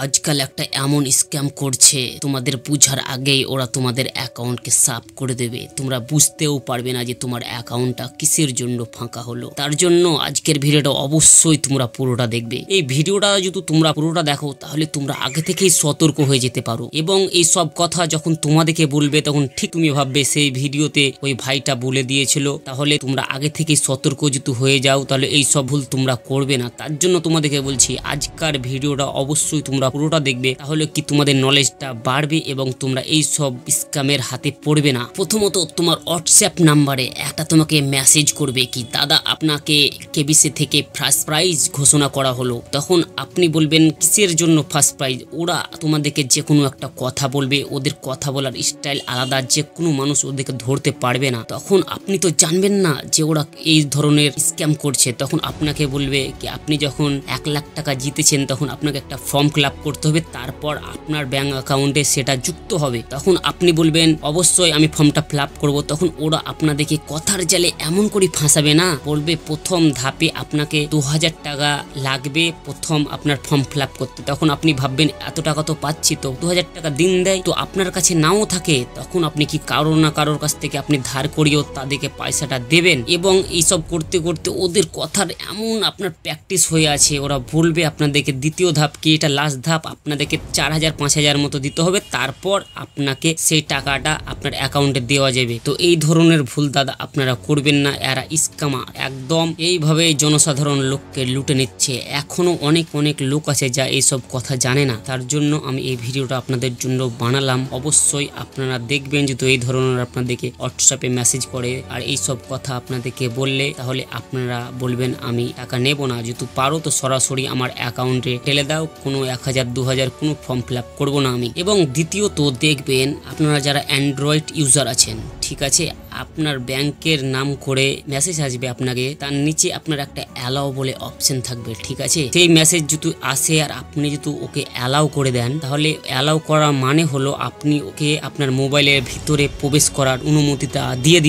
আজকাল একটা এমন স্ক্যাম করছে তোমাদের বুঝার আগেই ওরা তোমাদের অ্যাকাউন্টকে সাফ করে দেবে, তোমরা বুঝতেও পারবে না যে তোমার অ্যাকাউন্টটা কিসের জন্য ফাঁকা হলো। তার জন্য আজকের ভিডিওটা অবশ্যই তোমরা পুরোটা দেখবে। এই ভিডিওটা যদি তোমরা পুরোটা দেখো তাহলে তোমরা আগে থেকেই সতর্ক হয়ে যেতে পারো, এবং এই সব কথা যখন তোমাদেরকে বলবে তখন ঠিক তুমি ভাববে সেই ভিডিওতে ওই ভাইটা বলে দিয়েছিল। তাহলে তোমরা আগে থেকেই সতর্ক যদি হয়ে যাও তাহলে এই সব ভুল তোমরা করবে না। তার জন্য তোমাদেরকে বলছি আজকের ভিডিওটা অবশ্যই তোমরা পুরোটা দেখবে, তাহলে কি তোমাদের নলেজটা বাড়বে এবং তোমরা এই সব স্ক্যামের হাতে পড়বে না। প্রথমত তোমার হোয়াটসঅ্যাপ নাম্বারে একটা তোমাকে মেসেজ করবে কি দাদা আপনাকে কেবিসি থেকে ফার্স্ট প্রাইজ ঘোষণা করা হলো। তখন আপনি বলবেন কিসের জন্য ফার্স্ট প্রাইজ। ওরা তোমাদেরকে যে কোনো একটা কথা বলবে, ওদের কথা বলার স্টাইল আলাদা, যে কোনো মানুষ ওদেরকে ধরতে পারবে না। তখন আপনি তো জানবেন না যে ওরা এই ধরনের স্ক্যাম করছে। তখন আপনাকে বলবে কি আপনি যখন 1 লাখ টাকা জিতেছেন তখন আপনাকে একটা ফর্ম ফিল আপ করতে হবে, তারপর আপনার ব্যাংক অ্যাকাউন্টে সেটা যুক্ত হবে। তখন আপনি বলবেন অবশ্যই আমি ফর্মটা ফিল আপ করবো। তখন ওরা আপনাদেরকে কথার জালে এমন করে ফাঁসাবে না, বলবে প্রথম ধাপে আপনাকে 2000 টাকা লাগবে প্রথম আপনার ফর্ম ফিল আপ করতে। তখন আপনি ভাববেন এত টাকা তো পাচ্ছি, তো 2000 টাকা দিন দেয় তো আপনার কাছে নাও থাকে, তখন আপনি কি কারোর না কারোর কাছ থেকে আপনি ধার করিয়েও তাদেরকে পয়সাটা দেবেন। এবং এইসব করতে করতে ওদের কথার এমন আপনার প্র্যাকটিস হয়ে আছে, ওরা বলবে আপনাদেরকে দ্বিতীয় ধাপ কি এটা লাস্ট ধাপ, আপনাদেরকে 4000-5000 মতো দিতে হবে, তারপর আপনাকে সেই টাকাটা আপনার অ্যাকাউন্টে দেওয়া যাবে। তো এই ধরনের ভুল দাদা আপনারা করবেন না, এরা স্ক্যামার একদম এইভাবে জনসাধারণ লোককে লুটে নিচ্ছে। এখনো অনেক লোক আছে যা এইসব কথা জানে না। তার জন্য আমি এই ভিডিওটা আপনাদের জন্য বানালাম। অবশ্যই আপনারা দেখবেন যদি এই ধরনের আপনাদেরকে হোয়াটসঅ্যাপে মেসেজ করে আর এইসব কথা আপনাদেরকে বললে, তাহলে আপনারা বলবেন আমি টাকা নেব না, যদি পারো তো সরাসরি আমার অ্যাকাউন্টে ঢেলে দাও, কোনো 1000-2000 কোনো ফর্ম ফিল আপ করবো না আমি। এবং দ্বিতীয়ত দেখবেন আপনারা যারা অ্যান্ড্রয়েড ইউজার আছেন, ঠিক আছে, আপনার ব্যাংকের নাম করে মেসেজ আসবে আপনাকে, তার নিচে আপনার একটা অ্যালাউ বলে অপশন থাকবে, ঠিক আছে। সেই মেসেজ যদি আসে আর আপনি যদি ওকে অ্যালাউ করে দেন, তাহলে অ্যালাউ করা মানে হলো আপনি ওকে আপনার মোবাইলের ভিতরে প্রবেশ করার অনুমতিটা দিয়ে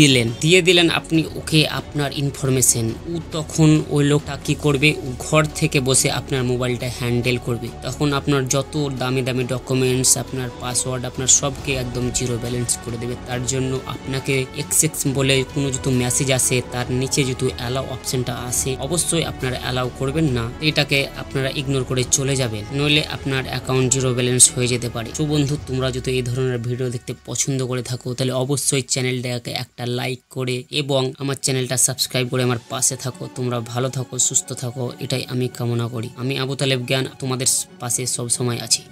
দিলেন আপনি ওকে আপনার ইনফরমেশন। ও তখন ওই লোকটা কি করবে, ঘর থেকে বসে আপনার মোবাইলটা হ্যান্ডেল করবে। তখন আপনার যত দামি ডকুমেন্টস, আপনার পাসওয়ার্ড, আপনার সবকে একদম জিরো ব্যালেন্স করে দেবে। তার জন্য আপনাকে এক্সেক্স বলে কোনো যদি মেসেজ আসে তার নিচে যদি অ্যালাউ অপশনটা আসে, অবশ্যই আপনারা অ্যালাউ করবেন না, এটাকে আপনারা ইগনোর করে চলে যাবেন, নইলে আপনার অ্যাকাউন্ট জিরো ব্যালেন্স হয়ে যেতে পারে। তো বন্ধু, তোমরা যদি এই ধরনের ভিডিও দেখতে পছন্দ করে থাকো তাহলে অবশ্যই চ্যানেলটাকে একটা লাইক করে এবং আমার চ্যানেলটা সাবস্ক্রাইব করে আমার পাশে থাকো। তোমরা ভালো থাকো, সুস্থ থাকো, এটাই আমি কামনা করি। আমি আবু তালেব জ্ঞান তোমাদের পাশে সব সময় আছি।